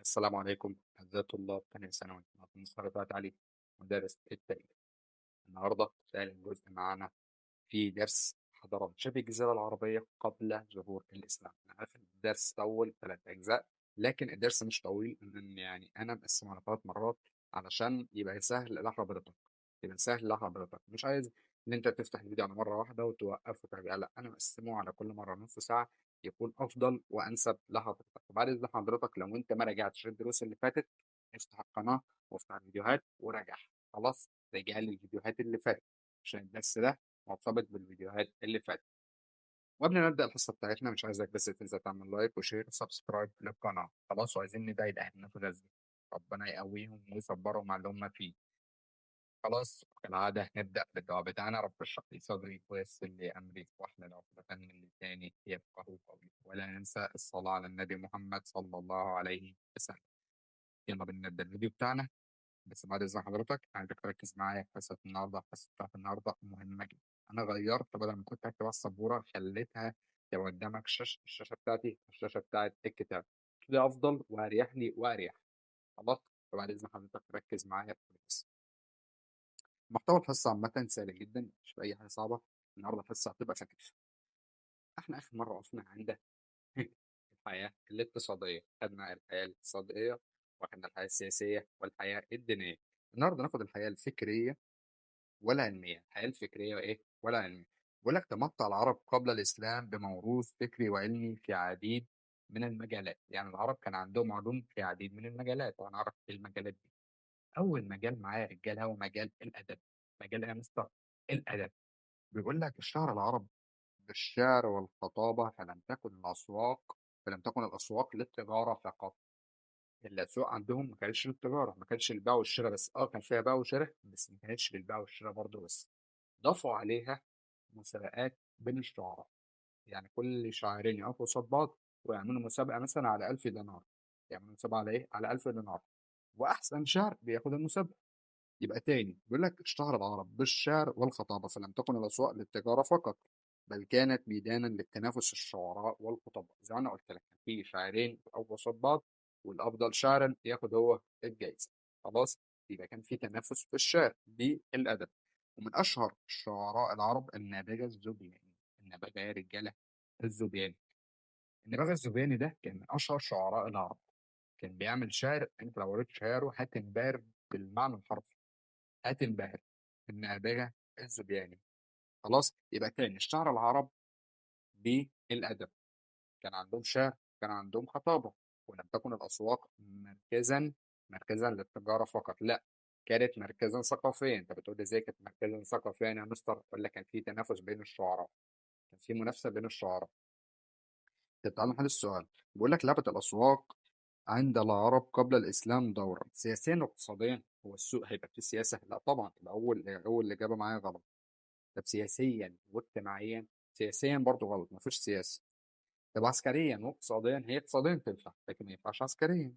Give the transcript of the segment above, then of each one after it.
السلام عليكم أعزائي طلاب تانية ثانوي. معكم مستر طلعت علي، مدرس التاريخ. النهاردة ثالث جزء معانا في درس حضارات شبه الجزيرة العربية قبل ظهور الإسلام. أنا عارف إن الدرس طول 3 أجزاء، لكن الدرس مش طويل، لأن يعني أنا مقسمه على 3 مرات علشان يبقى سهل لحضرتك. مش عايز إن أنت تفتح الفيديو على مرة واحدة وتوقف وترجع، لا، أنا مقسمه على كل مرة نص ساعة، يكون أفضل وأنسب لحضرتك. وبعد إذن حضرتك، لو أنت ما راجعتش الدروس اللي فاتت، افتح القناة وافتح الفيديوهات وراجعها. خلاص، راجع لي الفيديوهات اللي فاتت عشان الدرس ده مرتبط بالفيديوهات اللي فاتت. وقبل ما نبدأ الحصة بتاعتنا، مش عايزك بس تنسى تعمل لايك وشير وسبسكرايب للقناة. خلاص، وعايزين ندعي لأهلنا في غزة، ربنا يقويهم ويصبرهم على اللي هم فيه. خلاص، كالعادة نبدأ بالدعاء بتاعنا: رب اشرح لي صدري ويسر لي أمري واحلل عقدة من لساني يفقهوا قولي. ولا ننسى الصلاة على النبي محمد صلى الله عليه وسلم. يلا بينا نبدأ الفيديو بتاعنا. بس بعد إذن حضرتك عايزك تركز معايا في حصة النهاردة. الحصة بتاعت النهاردة مهمة جدا. أنا غيرت، بدل ما كنت أكتب على السبورة خليتها تبقى قدامك الشاشة بتاعتي، الشاشة بتاعت الكتاب. كده أفضل وأريح لي وأريح. خلاص، فبعد إذن حضرتك تركز معايا في الحصة. محتوى الحصة عامة سهل جدا، مش في أي حاجة صعبة. النهاردة الحصة هتبقى خفيفة. إحنا آخر مرة وقفنا عند الحياة الاقتصادية، خدنا الحياة الاقتصادية وخدنا الحياة السياسية والحياة الدينية. النهارده ناخد الحياة الفكرية ولا علمية. الحياة الفكرية وإيه ولا علمية. بيقول لك: تمتع العرب قبل الإسلام بموروث فكري وعلمي في عديد من المجالات. يعني العرب كان عندهم علوم في عديد من المجالات، وهنعرف إيه المجالات دي. أول مجال معايا يا رجالة هو مجال الأدب. مجال إيه يا مستر؟ الأدب. بيقول لك: اشتهر العرب بالشعر والخطابة، فلم تكن الأسواق للتجارة فقط. الأسواق عندهم ما كانتش للتجارة، ما كانش البيع والشراء بس، كان فيها بيع وشراء بس، ما كانتش للبيع والشراء برضه بس. ضافوا عليها مسابقات بين الشعراء. يعني كل شاعرين يقفوا قصاد بعض ويعملوا مسابقة مثلا على 1000 دينار. يعملوا مسابقة على إيه؟ على 1000 دينار. وأحسن شعر بياخد المسابقة. يبقى تاني بيقول لك: اشتهر العرب بالشعر والخطابة، فلم تكن الأسواق للتجارة فقط، بل كانت ميدانا للتنافس الشعراء والخطباء. زي ما أنا قلت لك، كان في شاعرين يقفوا قصاد بعض، والأفضل شعرا ياخد هو الجايزة. خلاص، يبقى كان في تنافس في الشعر بالأدب. ومن أشهر شعراء العرب النابغة الزبياني. النابغة يا رجالة الزبياني. النابغة الزبياني ده كان من أشهر شعراء العرب. كان بيعمل شعر، أنت لو قريت شعره هتنبهر بالمعنى الحرفي. هتنبهر. النابغة الزبياني. خلاص، يبقى تاني اشتهر العرب بالأدب. كان عندهم شعر، كان عندهم خطابة. ولم تكن الأسواق مركزا للتجارة فقط، لا، كانت مركزا ثقافيا. انت بتقول لي ازاي كانت مركزا ثقافيا يا مستر؟ ولا كان في تنافس بين الشعراء، كان في منافسة بين الشعراء. طب تعالى نحل السؤال. بيقول لك: لعبت الأسواق عند العرب قبل الإسلام دورا سياسيا واقتصاديا. هو السوق هيبقى فيه سياسة؟ لا طبعا، يبقى أول إجابة معايا غلط. طب سياسيا واجتماعيا؟ سياسيا برضو غلط، مفيش سياسة. طب عسكريا واقتصاديا؟ هي اقتصاديا تنفع لكن ما ينفعش عسكريا.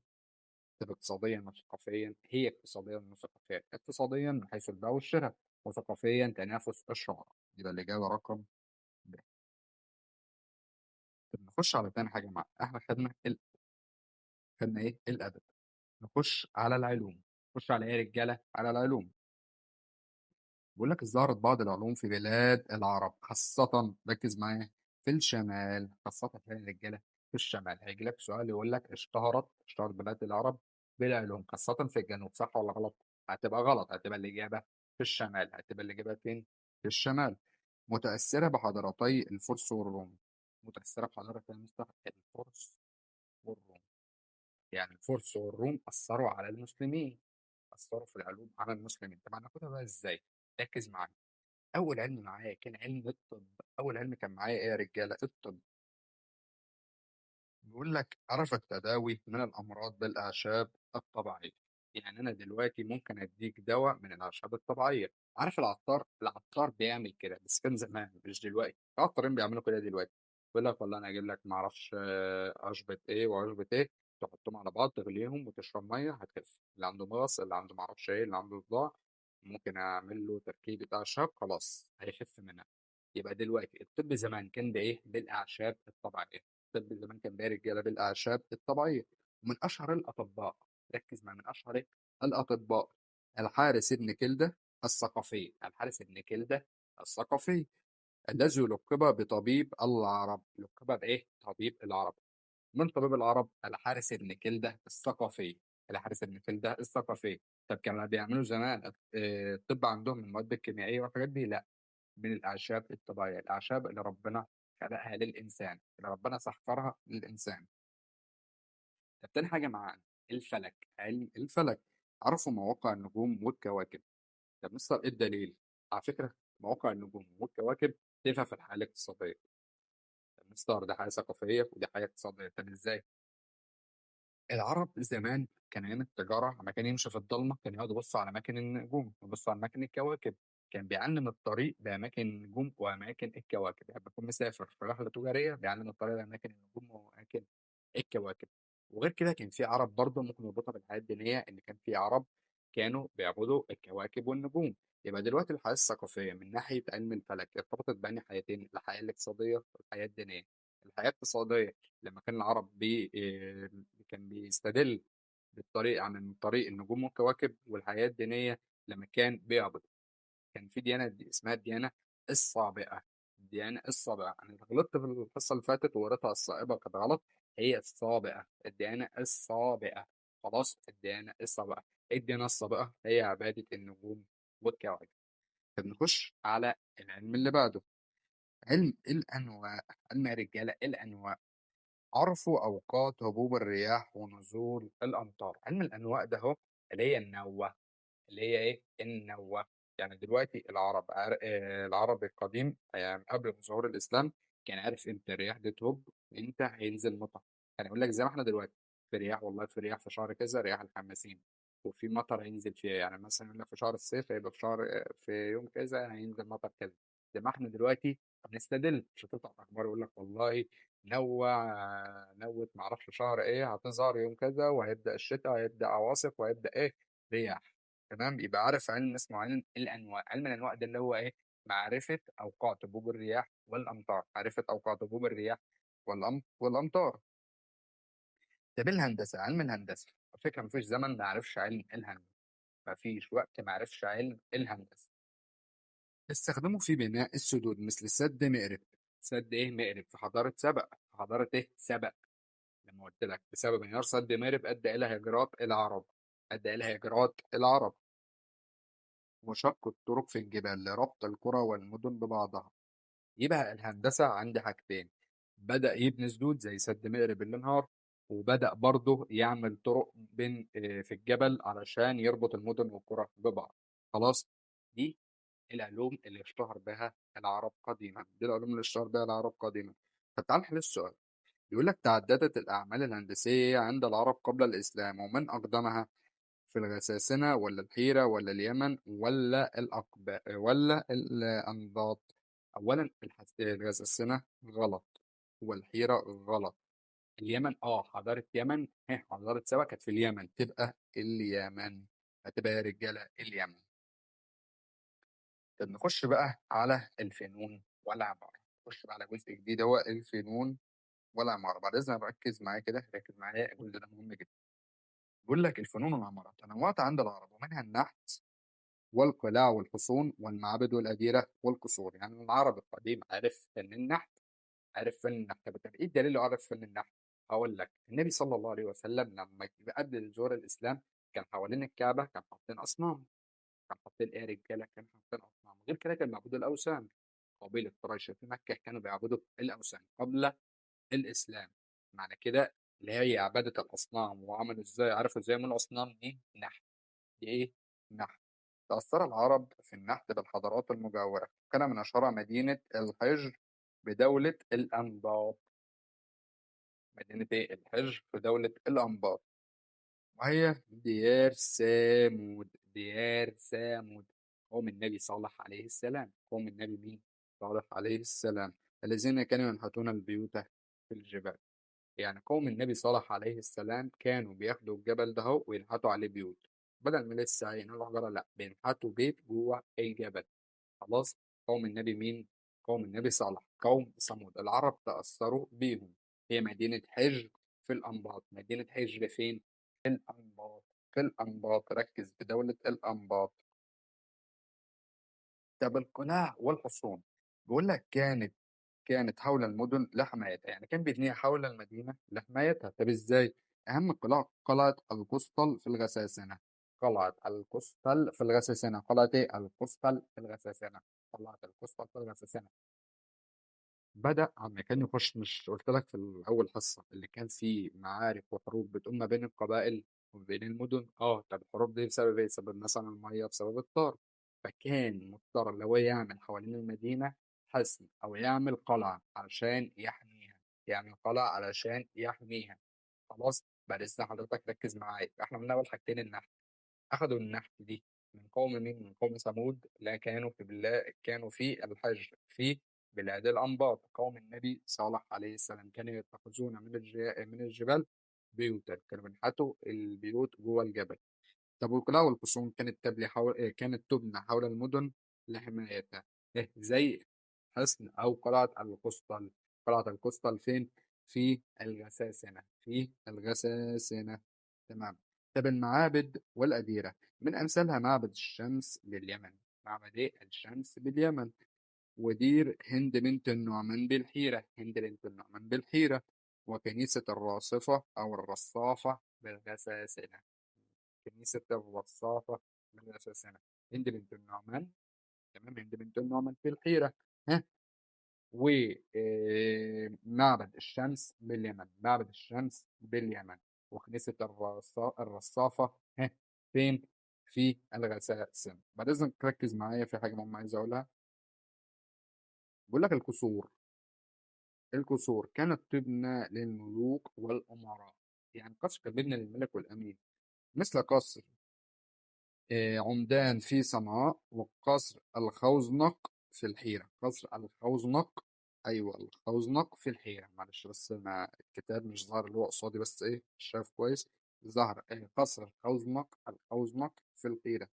طب اقتصاديا وثقافيا؟ هي اقتصاديا وثقافيا. اقتصاديا من حيث البيع والشراء، وثقافيا تنافس الشعراء. يبقى الإجابة رقم ب. طب نخش على تاني حاجة مع احنا خدنا ايه؟ الأدب. نخش على العلوم. نخش على ايه يا رجالة؟ على العلوم. بيقول لك: ظهرت بعض العلوم في بلاد العرب، خاصة ركز معايا في الشمال. خاصة فين يا رجالة؟ في الشمال. هيجي لك سؤال يقول لك: اشتهرت بلاد العرب بالعلوم خاصة في الجنوب. صح ولا غلط؟ هتبقى غلط، هتبقى الإجابة في الشمال. هتبقى الإجابة فين؟ في الشمال. متأثرة بحضارتي الفرس والروم. متأثرة بحضارة المستر الفرس والروم. يعني الفرس والروم أثروا على المسلمين، أثروا في العلوم على المسلمين. طب هناخدها بقى إزاي؟ ركز معايا. اول علم معايا كان علم الطب. اول علم كان معايا ايه يا رجاله؟ الطب. بيقول لك: عرف التداوي من الامراض بالاعشاب الطبيعيه. يعني انا دلوقتي ممكن اديك دواء من الاعشاب الطبيعيه. عارف العطار بيعمل كده، بس كان زمان مش دلوقتي. العطارين بيعملوا كده دلوقتي. بيقول لك: والله انا اجيب لك ما اعرفش عشبه ايه وعشبه ايه، تحطهم على بعض، تغليهم وتشرب ميه هتخف. اللي عنده مغص، اللي عنده ما اعرفش ايه، اللي عنده صداع، ممكن اعمل له تركيبه اعشاب خلاص هيخف منها. يبقى دلوقتي الطب زمان كان بايه؟ بالاعشاب الطبيعيه. الطب زمان كان بايه يا رجاله؟ بالاعشاب الطبيعيه. ومن أشهر الأطباء، ركز مع من أشهر الأطباء الحارس بن كلدة الثقفي، الحارس بن كلدة الثقفي الذي لقب بطبيب العرب. لقب بإيه؟ طبيب العرب. من طبيب العرب؟ الحارس بن كلدة الثقفي. الحارس بن كلدة الثقفي. طب كانوا بيعملوا زمان الطب عندهم من المواد الكيميائية والحاجات دي؟ لا، من الأعشاب الطبيعية، الأعشاب اللي ربنا خلقها للإنسان، اللي ربنا سخرها للإنسان. طب تاني حاجة معانا الفلك، علم الفلك. عرفوا مواقع النجوم والكواكب. طب مستر إيه الدليل؟ على فكرة مواقع النجوم والكواكب تنفع في الحياة الاقتصادية. طب مستر ده حاجة ثقافية ودي حاجة اقتصادية، طب إزاي؟ العرب زمان كان أيام التجارة لما كان يمشي في الضلمة كان يقعد يبص على أماكن النجوم، يبص على أماكن الكواكب. كان بيعلم الطريق بأماكن النجوم وأماكن الكواكب، يعني بيكون مسافر في رحلة تجارية بيعلم الطريق بأماكن النجوم وأماكن الكواكب. وغير كده كان في عرب برضه ممكن نربطها بالحياة الدينية، إن كان في عرب كانوا بيعبدوا الكواكب والنجوم. يبقى دلوقتي الحياة الثقافية من ناحية علم الفلك ارتبطت بأنهي حياتين؟ الحياة الاقتصادية والحياة الدينية. الحياة الاقتصادية لما كان العرب كان بيستدل بالطريق عن طريق النجوم والكواكب، والحياة الدينية لما كان بيعبد. كان في ديانة اسمها الديانة الصابئة. الديانة الصابئة، أنا غلطت في القصة اللي فاتت وقريتها الصائبة كانت غلط. هي الصابئة، الديانة الصابئة. خلاص، الديانة الصابئة. إيه الديانة الصابئة؟ هي عبادة النجوم والكواكب. فبنخش على العلم اللي بعده، علم الأنواء. علم يا رجالة الأنواء. عرفوا أوقات هبوب الرياح ونزول الأمطار. علم الأنواء ده هو اللي هي النوة، اللي هي إيه؟ النوة. يعني دلوقتي العرب القديم يعني قبل ظهور الإسلام كان عارف إمتى الرياح دي تهب وإمتى هينزل مطر. يعني يقول لك زي ما إحنا دلوقتي في رياح، والله في رياح في شهر كذا، رياح الحماسين، وفي مطر هينزل فيها. يعني مثلا يقول لك في شهر الصيف هيبقى في شهر في يوم كذا هينزل مطر كذا. زي ما إحنا دلوقتي بنستدل، مش هتطلع أخبار يقول لك والله نوت معرفش شهر ايه هتظهر يوم كذا وهيبدأ الشتاء وهيبدأ عواصف وهيبدأ ايه رياح. تمام، يبقى عارف علم اسمه علم الأنواع. علم الأنواع ده اللي هو ايه؟ معرفة أوقات هبوب الرياح والأمطار، معرفة أوقات هبوب الرياح والأمطار. طب الهندسة، علم الهندسة. على فكرة مفيش زمن ما عرفش علم الهندسة، مفيش وقت ما عرفش علم الهندسة. استخدموا في بناء السدود مثل سد مأرب. سد ايه مأرب؟ في حضارة سبأ. في حضارة ايه سبأ. لما قلت لك بسبب انهيار سد مارب ادى الى هجرات العرب، ادى الى هجرات العرب. وشق الطرق في الجبال لربط القرى والمدن ببعضها. يبقى الهندسة عندي حاجتين: بدأ يبني سدود زي سد مأرب اللي انهار، وبدأ برضه يعمل طرق بين في الجبل علشان يربط المدن والقرى ببعض. خلاص، دي العلوم اللي اشتهر بها العرب قديما، دي العلوم اللي اشتهر بها العرب قديما. فتعال نحل السؤال. يقول لك تعددت الأعمال الهندسية عند العرب قبل الإسلام، ومن أقدمها؟ في الغساسنة ولا الحيرة ولا اليمن ولا ولا الأنباط؟ أولا الغساسنة غلط، والحيرة غلط. اليمن حضارة يمن، حضارة سبا كانت في اليمن، تبقى اليمن. هتبقى يا رجالة اليمن. طب نخش بقى على الفنون والعمارة. نخش بقى على جزء جديد هو الفنون والعمارة. بعد إذنك ركز معايا كده، ركز معايا، الجزء ده مهم جدا. بيقول لك الفنون والعمارة تنوعت عند العرب، ومنها النحت والقلاع والحصون والمعابد والأديرة والقصور. يعني العرب القديم عرف فن النحت، عرف فن النحت. طب إيه الدليل اللي عرف فن النحت؟ هقول لك النبي صلى الله عليه وسلم لما قبل ظهور الإسلام كان حوالين الكعبة كان حاطين أصنام. كان حاطين إيه يا رجالة؟ كان حاطين أصنام. غير كده كان معبود الأوثان. قبيلة قريش في مكة كانوا بيعبدوا الأوثان قبل الإسلام. معنى كده اللي هي عبادة الأصنام، وعملوا إزاي؟ عرفوا إزاي من الأصنام دي نحت. دي إيه؟ نحت. تأثر العرب في النحت بالحضارات المجاورة، كان من أشهرها مدينة الحجر بدولة الأنباط. مدينة إيه؟ الحجر في دولة الأنباط. وهي ديار ثامود. ديار ثامود، قوم النبي صالح عليه السلام. قوم النبي مين؟ صالح عليه السلام. الذين كانوا ينحتون البيوت في الجبال. يعني قوم النبي صالح عليه السلام كانوا بياخدوا الجبل ده هو وينحتوا عليه بيوت، بدل ما لسه ينقلوا حجرة، لا بينحتوا بيت جوه الجبل. خلاص. قوم النبي مين؟ قوم النبي صالح. قوم ثمود العرب تأثروا بيهم. هي مدينة حجر في الأنباط. مدينة حجر فين؟ في الأنباط. في الأنباط، ركز، في دولة الأنباط. طب القلاع والحصون، بيقول لك كانت حول المدن لحمايتها، يعني كان بيبنيها حول المدينة لحمايتها. طب ازاي؟ أهم قلاع قلعة القسطل في الغساسنة. قلعة القسطل في الغساسنة. قلعة ايه؟ القسطل في الغساسنة. قلعة القسطل في الغساسنة. بدأ عم كان يخش، مش قلت لك في الأول حصة اللي كان فيه معارك وحروب بتقوم ما بين القبائل وبين المدن؟ طب الحروب دي بسبب ايه؟ بسبب مثلا المية، بسبب الطار. فكان مضطر اللي هو يعمل حوالين المدينة حصن أو يعمل قلعة علشان يحميها. يعمل قلعة علشان يحميها. خلاص، بعد إذن حضرتك ركز معايا. احنا قلنا أول حاجتين النحت. أخدوا النحت دي من قوم مين؟ من قوم ثمود، لا كانوا في كانوا في الحج في بلاد الأنباط. قوم النبي صالح عليه السلام كانوا يتخذون من الجبال بيوتا، كانوا بينحتوا البيوت جوه الجبل. طب والقلاع والحصون كانت تبنى حول المدن لحمايتها. زي حصن أو قلعة القسطل. قلعة القسطل فين؟ في الغساسنة. في الغساسنة. تمام. طب المعابد والأديرة، من أمثالها معبد الشمس باليمن. معبد إيه؟ الشمس باليمن. ودير هند بنت النعمان بالحيرة. هند بنت النعمان بالحيرة. وكنيسة الراصفة أو الرصافة بالغساسنة. كنيسة الرصافة بالغساسنة. هند بنت النعمان. تمام، هند بنت النعمان في الحيرة. ها. ومعبد الشمس باليمن. معبد الشمس باليمن. وكنيسة الرصافة ها، فين؟ في الغساسنة. بعد إذنك ركز معايا في حاجة مهمة عايز أقولها. بقول لك القصور كانت تبنى للملوك والأمراء. يعني قصر كان بيبنى للملك والأمير، مثل قصر عمدان في صنعاء، وقصر الخوزنق في الحيرة. قصر الخوزنق، أيوة الخوزنق في الحيرة. معلش بس أنا الكتاب مش ظاهر اللي هو قصادي، بس إيه مش شايف كويس. ظهر قصر الخوزنق في الحيرة.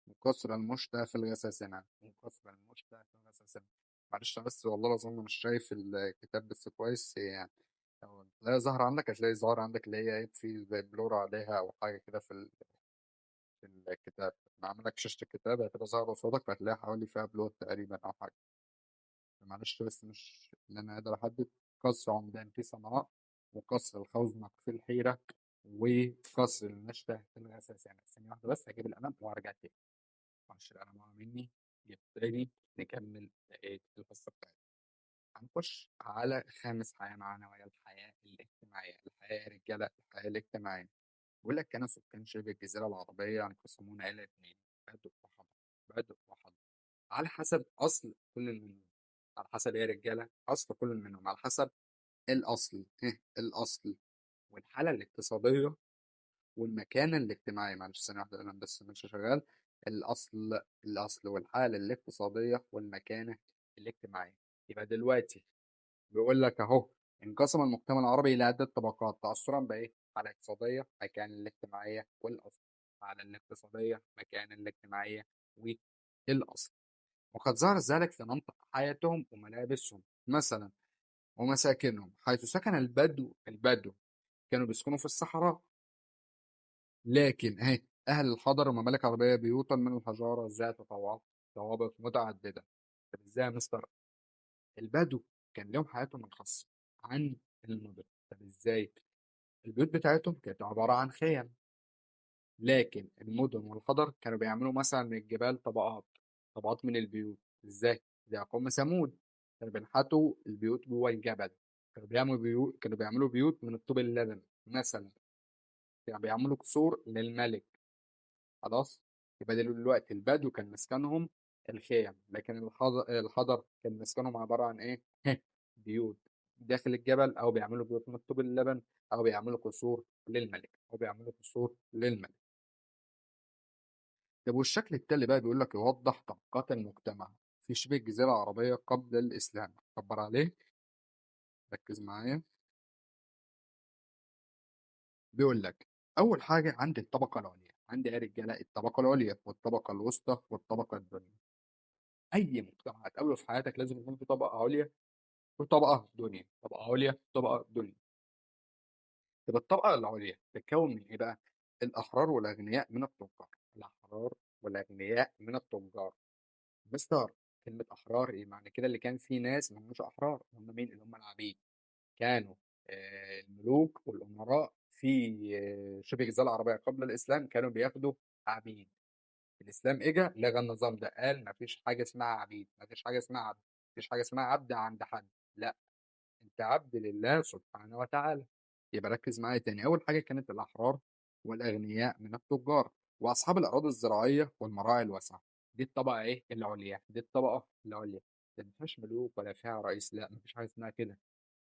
وقصر المشتى في الغساسنة. وقصر المشتى في الغساسنة. معلش بس والله العظيم مش شايف الكتاب بس كويس يعني. لو لا ظهر عندك هتلاقي ظهر عندك اللي هي إيه، في زي بلور عليها أو حاجة كده في الكتاب. بعمل لك شاشة الكتاب هتبقى ظاهرة قصادك، فهتلاقي حوالي فيها بلوت تقريبا أو حاجة. معلش بس مش اللي أنا قادر أحدد. قصر عمدان في صنعاء، وقصر الخوزنق في الحيرة، وقصر المشتى في الغساسنة. يعني ثانية واحدة بس هجيب القلم وهرجع تاني. معلش القلم ورا مني. جبت تاني. نكمل بقية القصة بتاعتنا. هنخش على خامس حياة معانا، وهي الحياة الاجتماعية. الحياة يا رجالة، الحياة الاجتماعية. بيقول لك كان سكان شبه الجزيرة العربية ينقسمون إلى اثنين: بدو وحضر. بدو وحضر، على حسب أصل كل منهم. على حسب إيه يا رجالة؟ أصل كل منهم على حسب الأصل. إيه الأصل؟ والحالة الاقتصادية والمكانة الاجتماعية. معلش ثانية واحدة أنا بس مش شغال. الأصل والحالة الاقتصادية والمكانة الاجتماعية. يبقى دلوقتي بيقول لك اهو: انقسم المجتمع العربي الى عده طبقات تاثرا بايه؟ على الاقتصاديه، مكان الاجتماعيه، والاصل. على الاقتصاديه، مكان الاجتماعيه، والاصل. وقد ظهر ذلك في منطق حياتهم وملابسهم مثلا ومساكنهم، حيث سكن البدو كانوا بيسكنوا في الصحراء. لكن اهي اهل الحضر والممالك العربيه بيوتا من الحجاره ذات ضوابط متعدده. طب ازاي يا مستر؟ البدو كان لهم حياتهم الخاصة عن المدن. طب ازاي؟ البيوت بتاعتهم كانت عبارة عن خيم، لكن المدن والحضر كانوا بيعملوا مثلا من الجبال طبقات من البيوت. ازاي؟ زي قوم ثمود، كانوا بينحتوا البيوت جوه الجبل. كانوا بيعملوا بيوت من الطوب اللبن مثلا. كانوا بيعملوا قصور للملك. خلاص. يبقى دلوقتي البدو كان مسكنهم الخيم، لكن الحضر كان مسكنهم عبارة عن إيه؟ بيوت داخل الجبل، أو بيعملوا بيوت من طوب اللبن، أو بيعملوا قصور للملك، أو بيعملوا قصور للملك. طب والشكل التالي بقى بيقول لك يوضح طبقات المجتمع في شبه الجزيرة العربية قبل الإسلام. عبر عليه، ركز معايا. بيقول لك أول حاجة عندي الطبقة العليا. عندي إيه يا رجالة؟ الطبقة العليا والطبقة الوسطى والطبقة الدنيا. اي مجتمع هتقابله في حياتك لازم يكون في طبقه عليا وطبقه دنيا. طبقه عليا وطبقه دنيا. تبقى الطبقة العُليا تتكوّن من إيه بقى؟ الأحرار والأغنياء من التُجّار، الأحرار والأغنياء من التُجّار. مستر كلمة أحرار إيه؟ معنى كده اللي كان في ناس ما هموش أحرار، هم مين؟ اللي هم العبيد. كانوا الملوك والأمراء في شبه الجزيرة العربية قبل الإسلام كانوا بياخدوا عبيد. الإسلام إجا لغى النظام ده، قال ما فيش حاجة اسمها عبيد، ما فيش حاجة اسمها عبد، ما فيش حاجة اسمها عبد عند حد، لأ، أنت عبد لله سبحانه وتعالى. يبقى ركّز معايا تاني، أول حاجة كانت الأحرار والأغنياء من التُجّار، وأصحاب الأراضي الزراعية والمراعي الواسعة. دي الطبقة إيه؟ العُليا، دي الطبقة العُليا. ده ما فيهاش ملوك ولا فيها رئيس، لأ، ما فيش حاجة اسمها كده.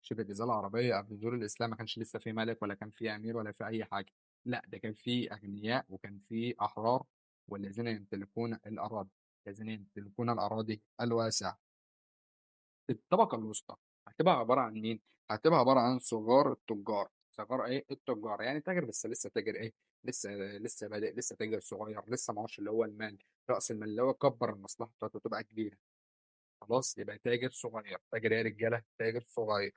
شبه الجزيرة العربية قبل ظهور الإسلام ما كانش لسه في ملك ولا كان في أمير ولا في أي حاجة، لأ ده كان في أغنياء وكان في أحرار والذين يمتلكون الأراضي، الذين يمتلكون الأراضي الواسعة. الطبقة الوسطى هتبقى عبارة عن مين؟ هتبقى عبارة عن صغار التجار، صغار إيه؟ التجار، يعني تاجر بس لسه تاجر إيه؟ لسه بادئ، لسه تاجر صغير، لسه معهوش اللي هو المال، رأس المال اللي هو كبر المصلحة بتاعته تبقى كبيرة. خلاص يبقى تاجر صغير، تاجر إيه يا رجالة؟ تاجر صغير.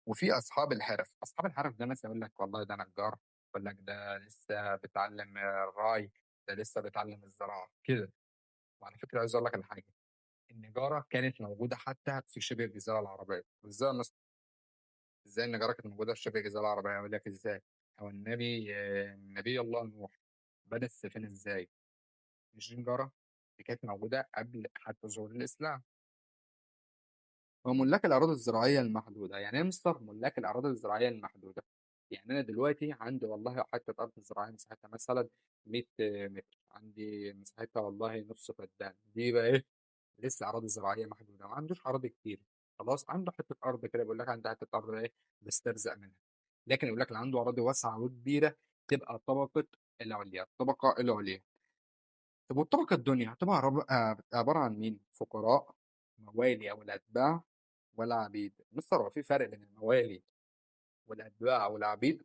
وفي أصحاب الحرف، أصحاب الحرف ده مثلًا يقول لك والله ده نجار، يقول لك ده لسه بيتعلم الري، ده لسه بيتعلم الزراعة، كده. وعلى فكرة عايز أقول لك على حاجة، النجارة كانت موجودة حتى في شبه الجزيرة العربية، وإزاي إزاي النجارة كانت موجودة في شبه الجزيرة العربية؟ هاقول لك إزاي، هو نبي الله نوح بنى السفينة إزاي؟ مش دي نجارة؟ دي كانت موجودة قبل حتى ظهور الإسلام. وملاك الأراضي الزراعية المحدودة، يعني إيه مستر ملاك الأراضي الزراعية المحدودة؟ يعني أنا دلوقتي عندي والله حتة أرض زراعية مساحتها مثلا 100 متر، عندي مساحتها والله نص فدان، دي بقى إيه؟ لسه أراضي زراعية محدودة، ما عندوش أراضي كتير. خلاص عنده حتة أرض كده بيقول لك عندي حتة أرض إيه؟ بسترزق منها. لكن يقول لك اللي عنده أراضي واسعة وكبيرة تبقى طبقة العليا، الطبقة العليا. طب والطبقة الدنيا هتبقى عبارة عن مين؟ فقراء، موالي أو الأتباع، ولا عبيد؟ مستر هو في فرق بين الموالي والأتباع والعبيد؟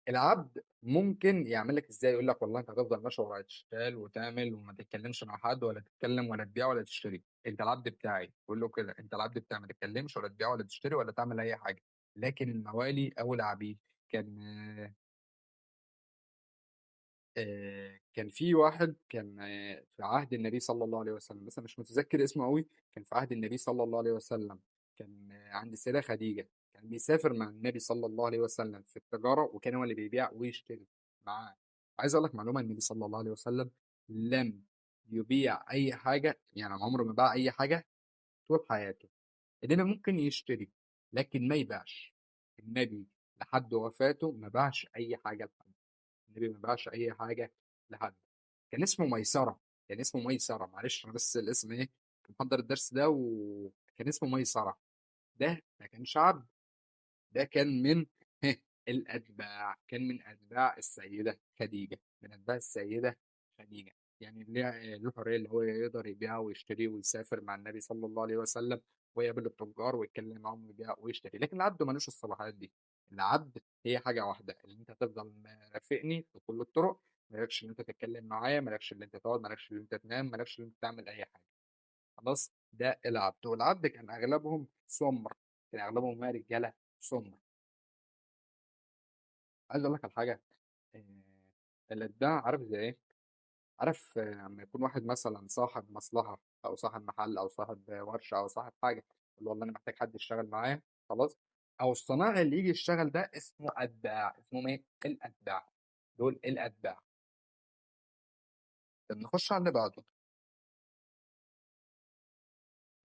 العبد ممكن يعمل لك إزاي؟ يقول لك والله أنت هتفضل ماشي ورا تشتغل وتعمل وما تتكلمش مع حد ولا تتكلم ولا تبيع ولا تشتري، أنت العبد بتاعي، قول له كده أنت العبد بتاعي ما تتكلمش ولا تبيع ولا تشتري ولا تعمل أي حاجة. لكن الموالي أو العبيد كان كان في واحد كان في عهد النبي صلى الله عليه وسلم، بس أنا مش متذكر اسمه أوي، كان في عهد النبي صلى الله عليه وسلم، كان عند السيدة خديجة، كان بيسافر مع النبي صلى الله عليه وسلم في التجارة وكان هو اللي بيبيع ويشتري معاه. عايز أقول لك معلومة، النبي صلى الله عليه وسلم لم يبيع أي حاجة، يعني عمره ما باع أي حاجة طول حياته، إنما ممكن يشتري لكن ما يبيعش. النبي لحد وفاته ما باعش أي حاجة لحد، النبي ما باعش أي حاجة لحد. كان اسمه ميسرة، كان اسمه ميسرة، معلش أنا بس الاسم إيه، كنت محضر الدرس ده وكان اسمه ميسرة. ده ما كانش عبد، ده كان من الأتباع، كان من أتباع السيدة خديجة، من أتباع السيدة خديجة. يعني له حرية اللي هو يقدر يبيع ويشتري ويسافر مع النبي صلى الله عليه وسلم ويقابل التجار ويتكلم معاهم ويبيع ويشتري، لكن العبد ملوش الصلاحيات دي. العبد هي حاجة واحدة، اللي أنت تفضل مرافقني في كل الطرق، مالكش اللي أنت تتكلم معايا، مالكش اللي أنت تقعد، مالكش اللي أنت تنام، مالكش اللي أنت تعمل أي حاجة. خلاص ده العبد، والعبد كان أغلبهم سمر، كان أغلبهم رجالة سمر. عايز أقول لك على حاجة، الإبداع عارف زي إيه؟ عارف لما يكون واحد مثلا صاحب مصلحة أو صاحب محل أو صاحب ورشة أو صاحب حاجة، يقول له والله أنا محتاج حد يشتغل معايا، خلاص، أو الصنايعي اللي يجي يشتغل ده اسمه أتباع، اسمهم إيه؟ الأتباع، دول الأتباع. طب نخش على اللي بعده،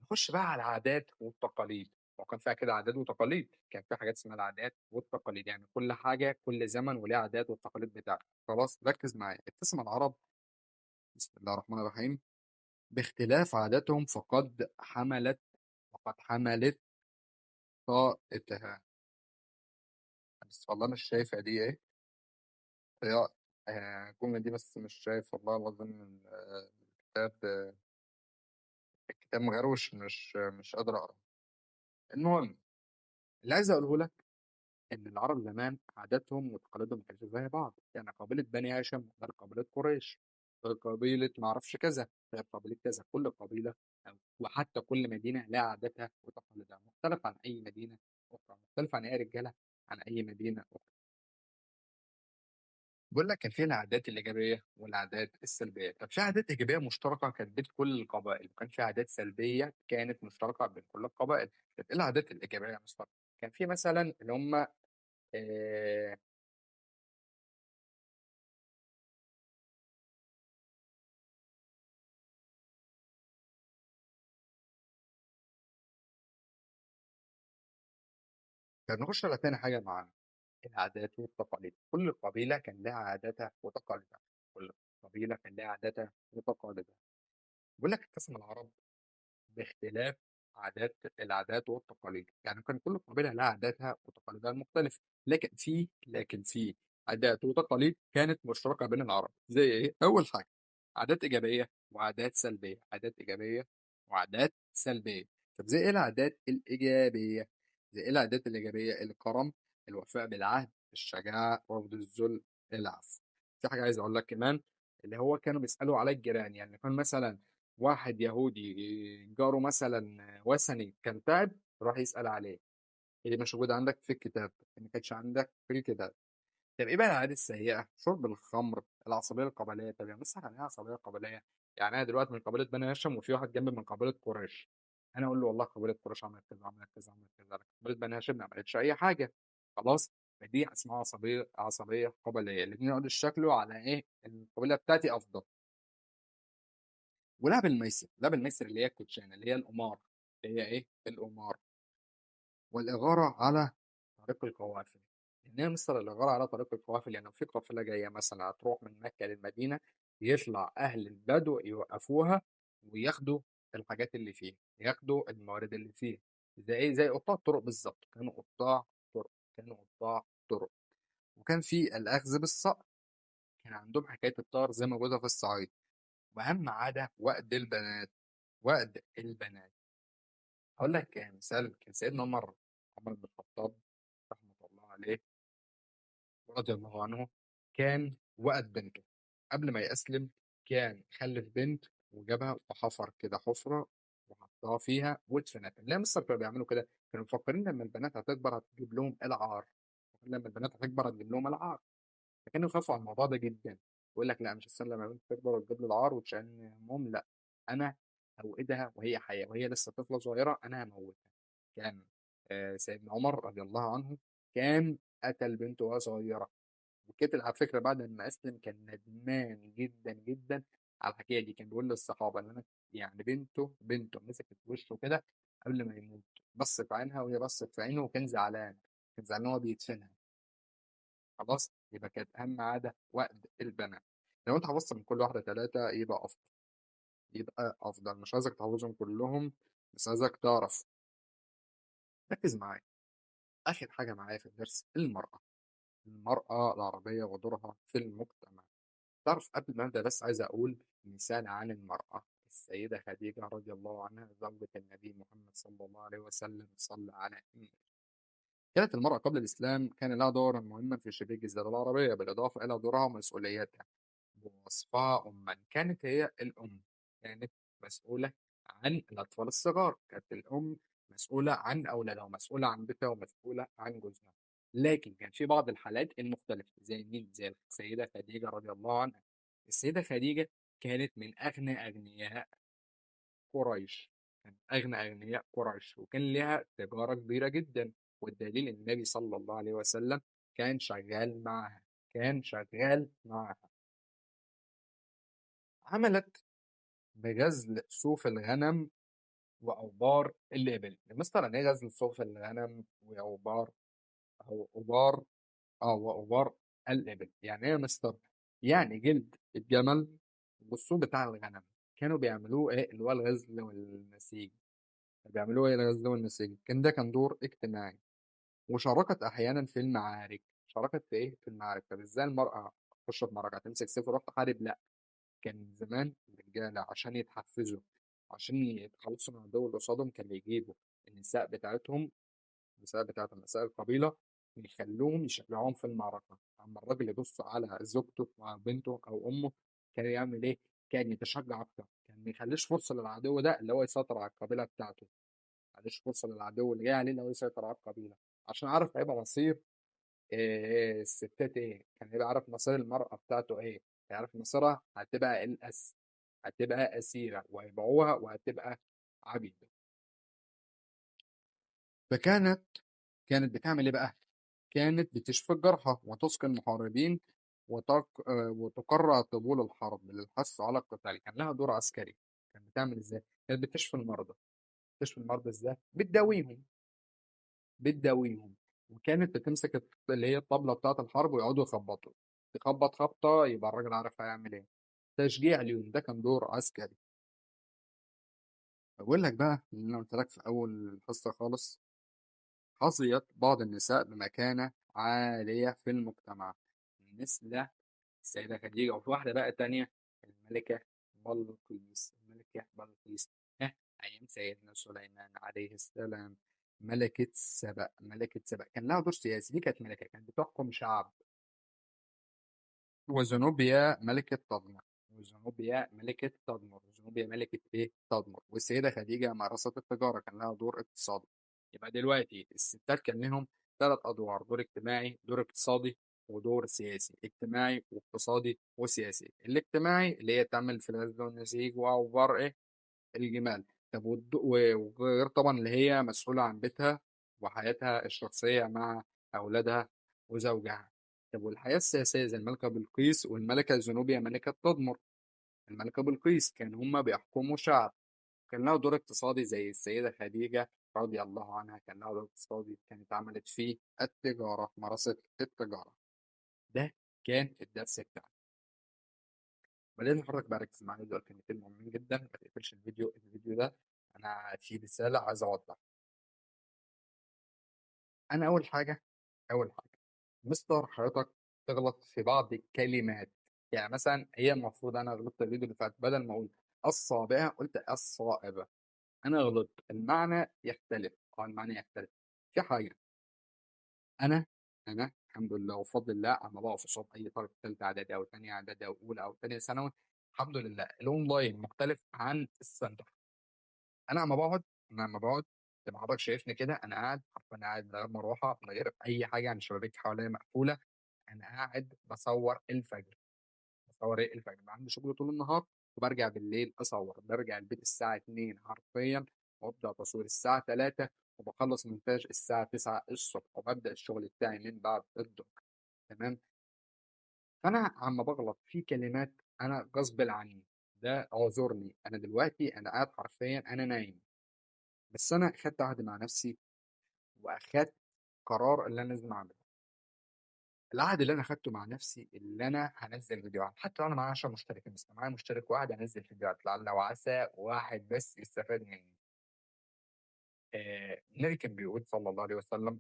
نخش بقى على العادات والتقاليد. وكان فيها كده عادات وتقاليد، كان في حاجات اسمها العادات والتقاليد، يعني كل حاجة كل زمن وليه عادات والتقاليد بتاعته. خلاص ركز معايا، اتسم العرب بسم الله الرحمن الرحيم باختلاف عاداتهم فقد حملت طائتها. بس والله مش شايف دي ايه هي الجملة دي، بس مش شايف والله العظيم الكتاب الكتاب مغروش، مش قادر اقرا. المهم اللي عايز اقوله لك ان العرب زمان عاداتهم وتقاليدهم ما كانتش زي بعض، يعني قبيلة بني هاشم غير قبيلة قريش، غير قبيلة ما اعرفش كذا غير قبيلة كذا، كل قبيلة وحتى كل مدينة لها عاداتها وتقاليدها مختلف عن أي مدينة أخرى مختلفة عن أي رجالة عن أي مدينة أخرى. بيقول لك كان في العادات الإيجابية والعادات السلبية. طب في عادات إيجابية مشتركة كانت بين كل القبائل، وكان في عادات سلبية كانت مشتركة بين كل القبائل. طب إيه العادات الإيجابية يا مصطفى؟ كان في مثلا اللي هم آه، نخش على تاني حاجة معانا، العادات والتقاليد. كل قبيلة كان لها عاداتها وتقاليدها. كل قبيلة كان لها عاداتها وتقاليدها. بيقول لك اقتسم العرب باختلاف العادات والتقاليد. يعني كان كل قبيلة لها عاداتها وتقاليدها المختلفة، لكن في عادات وتقاليد كانت مشتركة بين العرب. زي ايه؟ أول حاجة عادات إيجابية وعادات سلبية. عادات إيجابية وعادات سلبية. طب زي ايه العادات الإيجابية؟ زي ايه العادات الإيجابية؟ الكرم، الوفاء بالعهد، الشجاعة، رفض الذل، العفو. في حاجة عايز أقول لك كمان، اللي هو كانوا بيسألوا على الجيران. يعني كان مثلا واحد يهودي جاره مثلا وثني كان تعب، راح يسأل عليه. اللي مش موجود عندك في الكتاب، ما كانش عندك في الكتاب. طب ايه بقى العادات السيئة؟ شرب الخمر، العصبية القبلية. طب يعني مثلا يعني ايه عصبية قبلية؟ يعني انا دلوقتي من قبيلة بني هاشم، وفي واحد جنبي من قبيلة قريش. انا اقول له والله قبيلة قريش عملت كذا عملت كذا عملت كذا، لكن قبيلة بني هاشم ما عملتش اي حاجة. خلاص. فدي اسمها عصبية قبلية. الاتنين يقعدوا يشكلوا على ايه القبيلة بتاعتي افضل. لعب الميسر اللي هي الكوتشينه، اللي هي القمار. اللي هي ايه؟ القمار. والاغاره على طريق القوافل. ان هي مثل الاغاره على طريق القوافل. يعني لو في قافله جايه مثلا هتروح من مكه للمدينه، يطلع اهل البدو يوقفوها وياخدوا الحاجات اللي فيها، ياخدوا الموارد اللي فيها. زي ايه؟ زي قطاع الطرق بالظبط. طرق كانوا قطاع طرق. وكان في الاخذ بالصقر. كان عندهم حكايه الطار زي ما موجوده في الصعيد. واهم عاده وقد البنات. هقول لك مثال. كان سيدنا عمر بن الخطاب رحمه الله عليه ورضي الله عنه، كان وقد بنته قبل ما يأسلم. كان خلف بنت وجابها وحفر كده حفرة وحطها فيها وادفنها. لا، مصر كانوا بيعملوا كده. كانوا مفكرين لما البنات هتكبر هتجيب لهم العار. لما البنات هتكبر هتجيب لهم العار. فكانوا يخافوا على الموضوع ده جدا. يقول لك لا، مش السنة لما البنت تكبر وتجيب لي العار وتشان امهم، لا، انا هوئدها وهي حيه وهي لسه طفله صغيره، انا هموتها. كان سيدنا عمر رضي الله عنه كان قتل بنته وهي صغيره. وكتب على فكره بعد ما اسلم كان ندمان جدا جدا على الحكايه دي. كان بيقول للصحابه ان انا يعني بنته مسكت وشه كده قبل ما يموت، بص في عينها وهي بصت في عينه، وكان زعلان. كان زعلان ان هو بيدفنها. خلاص. يبقى كانت اهم عاده وقت البنات. لو انت حفظت من كل واحده ثلاثه يبقى افضل. مش عايزك تحفظهم كلهم، بس عايزك تعرف. ركز معايا. اخر حاجه معايا في الدرس المراه العربيه ودورها في المجتمع. تعرف قبل ما ابدا بس عايز اقول مثال عن المراه. السيده خديجه رضي الله عنها زوجة النبي محمد صلى الله عليه وسلم، صلى على النبي. كانت المرأة قبل الإسلام كان لها دورا مهما في شبه الجزيرة العربية، بالإضافة إلى دورها ومسؤولياتها. بوصفها أما كانت هي الأم. كانت مسؤولة عن الأطفال الصغار. كانت الأم مسؤولة عن أولادها، ومسؤولة عن بيتها، ومسؤولة عن جوزها. لكن كان في بعض الحالات المختلفة. زي مين؟ زي السيدة خديجة رضي الله عنها. السيدة خديجة كانت من أغنى أغنياء قريش. كان أغنى أغنياء قريش، وكان لها تجارة كبيرة جدا. والدليل إن النبي صلى الله عليه وسلم كان شغال معها. عملت بغزل صوف الغنم وأوبار الإبل. مستر يعني إيه غزل صوف الغنم وأوبار أو أوبار وأوبار الإبل؟ يعني إيه يا مستر؟ يعني جلد الجمل والصوف بتاع الغنم كانوا بيعملوه إيه؟ اللي هو الغزل والنسيج. بيعملوه إيه الغزل والنسيج؟ كان دور اجتماعي. وشاركت أحيانا في المعارك. شاركت في إيه؟ في المعارك. طب إزاي المرأة تخش في معركة تمسك سيف وتروح تحارب؟ لا، كان زمان الرجالة عشان يتحفزوا، عشان يتخلصوا من العدو اللي قصادهم، كانوا يجيبوا النساء بتاعتهم، نساء القبيلة، يخلوهم يشجعوهم في المعركة. أما الراجل يبص على زوجته وبنته أو أمه، كان يعمل إيه؟ كان يتشجع أكتر. كان ما يخليش فرصة للعدو ده اللي هو يسيطر على القبيلة بتاعته. معلش فرصة للعدو اللي جاي علينا ويسيطر على القبيلة، عشان عارف هيبقى مصير الستات إيه، كان هيبقى عارف مصير المرأة بتاعته إيه، هيعرف مصيرها هتبقى هتبقى أسيرة وهيبيعوها وهتبقى عبيد. فكانت بتعمل إيه بقى؟ كانت بتشفي الجرحى وتسقي المحاربين وتقرع طبول الحرب للحث على القتال. كان لها دور عسكري. كانت بتعمل ازاي؟ كانت بتشفي المرضى. بتشفي المرضى ازاي؟ بتداويهم. وكانت بتمسك اللي هي الطبلة بتاعة الحرب ويقعدوا يخبطوا، تخبط خبطة يبقى الراجل عارف هيعمل ايه. تشجيع اليوم ده كان دور عسكري. بقول لك بقى اللي انا قلت لك في اول الحصة خالص، حظيت بعض النساء بمكانة عالية في المجتمع مثل السيدة خديجة. وفي واحدة بقى تانية، الملكة الملكة بلقيس ها، أيام سيدنا سليمان عليه السلام. ملكة سبأ كان لها دور سياسي. دي كانت ملكة كانت بتحكم شعب. وزنوبيا ملكة إيه؟ تدمر. والسيدة خديجة مارست التجارة، كان لها دور اقتصادي. يبقى دلوقتي الستات كان لهم ثلاث أدوار: دور اجتماعي، دور اقتصادي، ودور سياسي. اجتماعي واقتصادي وسياسي. الاجتماعي اللي هي تعمل في الغزل والنسيج وأوبار إيه؟ الجمال. طب وغير طبعا اللي هي مسؤولة عن بيتها وحياتها الشخصية مع أولادها وزوجها. طب والحياة السياسية زي الملكة بلقيس والملكة الزنوبية ملكة تدمر. الملكة بلقيس كان هما بيحكموا شعب. كان لها دور اقتصادي زي السيدة خديجة رضي الله عنها، كان لها دور اقتصادي، كانت عملت فيه التجارة، مارست التجارة. ده كان الدرس بتاعنا. بعدين حضرتك بقى ركز معايا دول كلمتين مهمين جدا، ما تقفلش الفيديو ده. أنا في رسالة عايز أوضح. أنا أول حاجة مستر حضرتك تغلط في بعض الكلمات. يعني مثلا هي المفروض أنا غلطت الفيديو اللي فات، بدل ما أقول الصابعة قلت الصائبة. أنا غلطت، المعنى يختلف. المعنى يختلف في حاجة. انا انا الحمد لله وبفضل الله اما بقف قصاد اي طالب في ثالثه اعدادي او ثانيه اعدادي او اولى او ثانيه ثانوي، الحمد لله الاونلاين مختلف عن السنتر. انا لما بقعد تبقى حضرتك شايفني كده، انا قاعد حرفيا قاعد من غير مروحه، من غير اي حاجه، يعني الشبابيك حواليا مقفوله. انا قاعد بصور ايه الفجر. بقى عندي شغل طول النهار وبرجع بالليل اصور. برجع البيت الساعه 2 حرفيا، وابدا تصوير الساعه 3، وبخلص مونتاج الساعه 9 الصبح، وببدا الشغل بتاعي من بعد الظهر. تمام. فانا عم بغلط في كلمات انا غصب عني. ده اعذرني. انا دلوقتي انا قاعد حرفيا انا نايم، بس انا خدت عهد مع نفسي واخدت قرار اللي انا لازم اعمله. العهد اللي انا اخدته مع نفسي اللي انا هنزل فيديوهات، حتى لو انا معايا 10 مشتركين، بس معايا مشترك واحد هنزل فيديوهات لعل وعسى واحد بس يستفاد مني. النبي كان بيقول صلى الله عليه وسلم،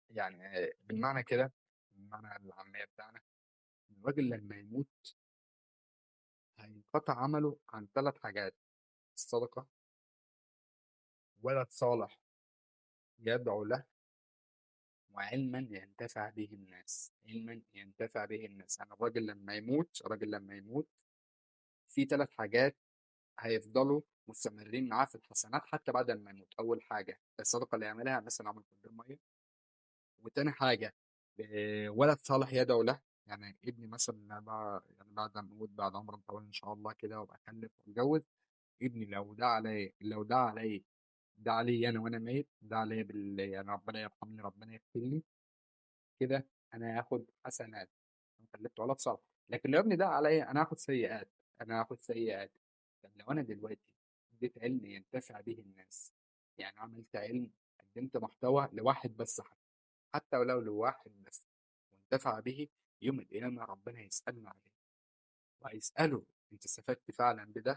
يعني بالمعنى كده، بالمعنى العامية بتاعنا، الراجل لما يموت هينقطع عمله عن ثلاث حاجات: الصدقة، ولد صالح يدعو له، وعلما ينتفع به الناس. علما ينتفع به الناس. يعني الراجل لما يموت في ثلاث حاجات هيفضلوا مستمرين معاه في الحسنات حتى بعد ما يموت. أول حاجة الصدقة اللي يعملها، مثلا عمل كوباية مية. وتاني حاجة ولد صالح يدعو له. يعني ابني مثلا يعني بعد ما أموت بعد عمر طويل إن شاء الله كده وأبقى أخلف وأتجوز، ابني لو دعا علي أنا وأنا ميت، دعا علي يعني ربنا يرحمني، ربنا يغفر لي كده، أنا هاخد حسنات. أنا خلفت ولد صالح. لكن لو ابني دعا عليا أنا هاخد سيئات. طب لو انا دلوقتي اديت علم ينتفع به الناس، يعني عملت علم، قدمت محتوى لواحد بس، حتى ولو لواحد بس، وانتفع به، يوم القيامة ربنا يسألنا عليه، وهيسأله انت استفدت فعلا بده؟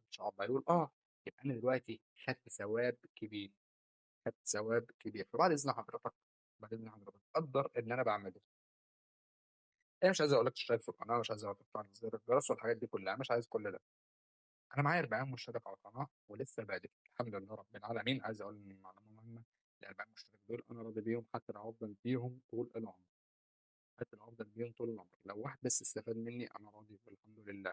ان شاء الله يقول اه. يبقى انا دلوقتي خدت ثواب كبير. فبعد اذن حضرتك قدر ان انا بعمله. انا مش عايز اقول لك تشترك في القناه، مش عايز اقول لك تفعل زر الجرس والحاجات دي كلها، مش عايز كل ده. انا معايا 40 مشترك على القناه ولسه بادئ الحمد لله رب العالمين. عايز اقول ان معلومه مهمه: ال 40 مشترك دول انا راضي بيهم، حتى لو افضل بيهم طول العمر. لو واحد بس استفاد مني انا راضي والحمد لله.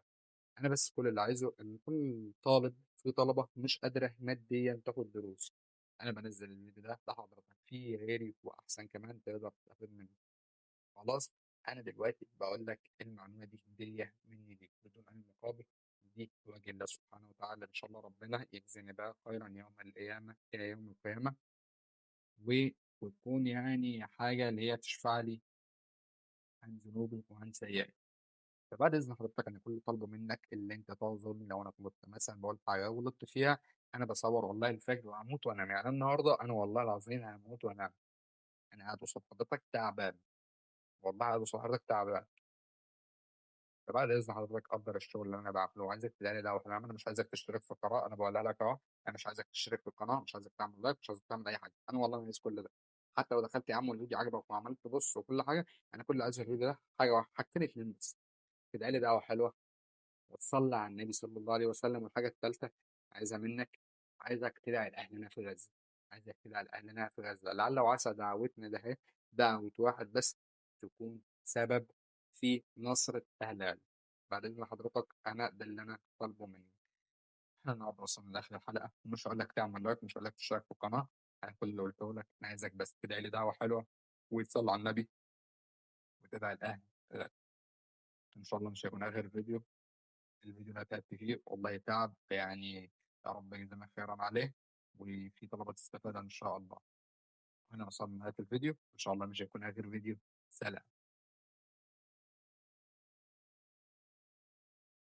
انا بس كل اللي عايزه ان كل طالب في طلبة مش قادرة ماديًا تاخد دروس، أنا بانزّل الفيديو ده لحضرتك، في غيري وأحسن كمان تقدر تستفيد منه. خلاص، أنا دلوقتي باقول لك المعلومة دي هدية مني ليك بدون أي مقابل، دي بوجه الله سبحانه وتعالى، إن شاء الله ربنا يجزيني بها خيرًا يوم القيامة إلى يوم القيامة، وتكون يعني حاجة اللي هي تشفع لي عن ذنوبي وعن سيئاتي. فبعد إذن حضرتك أنا كل اللي طالبه منك اللي أنت تعذرني لو أنا غلطت مثلًا باقول حاجة غلطت فيها، أنا باصوّر والله الفجر وهاموت وأنام، يعني أنا النهارده أنا والله العظيم هاموت وأنام، أنا قاعد قصاد حضرتك تعبان، والله قاعد قصاد حضرتك تعبان. فبعد إذن حضرتك قدّر الشغل اللي أنا باعمله، وعايزك تدعي لي دعوة حلوة، أنا مش عايزك تشترك في القناة، أنا باقولها لك أهو، أنا مش عايزك تشترك في القناة، مش عايزك تعمل لايك، مش عايزك تعمل أي حاجة، أنا والله ما عايز كل ده، حتى لو دخلت يا عم والفيديو عجبك وعملت بُص وكل حاجة، أنا كل اللي عايزه في الفيديو ده حاجة حاجتين 2 بس، تدعي لي دعوة حلوة وتصلّي على النبي صلى الله عليه وسلم، والحاجة التالتة عايزها منك، عايزك تدعي لأهلنا في غزة، عايزك تدعي لأهلنا في غزة، لعل وعسى دعوتنا دهيّة دعوة واحد بس تكون سبب في نصرة أهل غزة. بعد إذن حضرتك أنا ده اللي أنا طالبه منك. إحنا النهارده وصلنا لآخر الحلقة، ومش هاقول لك تعمل لايك، مش هاقول لك تشترك في القناة، أنا كل اللي قُلته لك أنا عايزك بس تدعي لي دعوة حلوة، وتصلّي على النبي، وتدعي لأهلي إن شاء الله مش هيكون آخر فيديو. الفيديو ده تعبت فيه والله تعب يعني، يا رب يجزينا خيرًا عليه، وفي طلبة تستفاد إن شاء الله. هنا وصلنا لنهاية الفيديو، إن شاء الله مش هيكون آخر فيديو، سلام.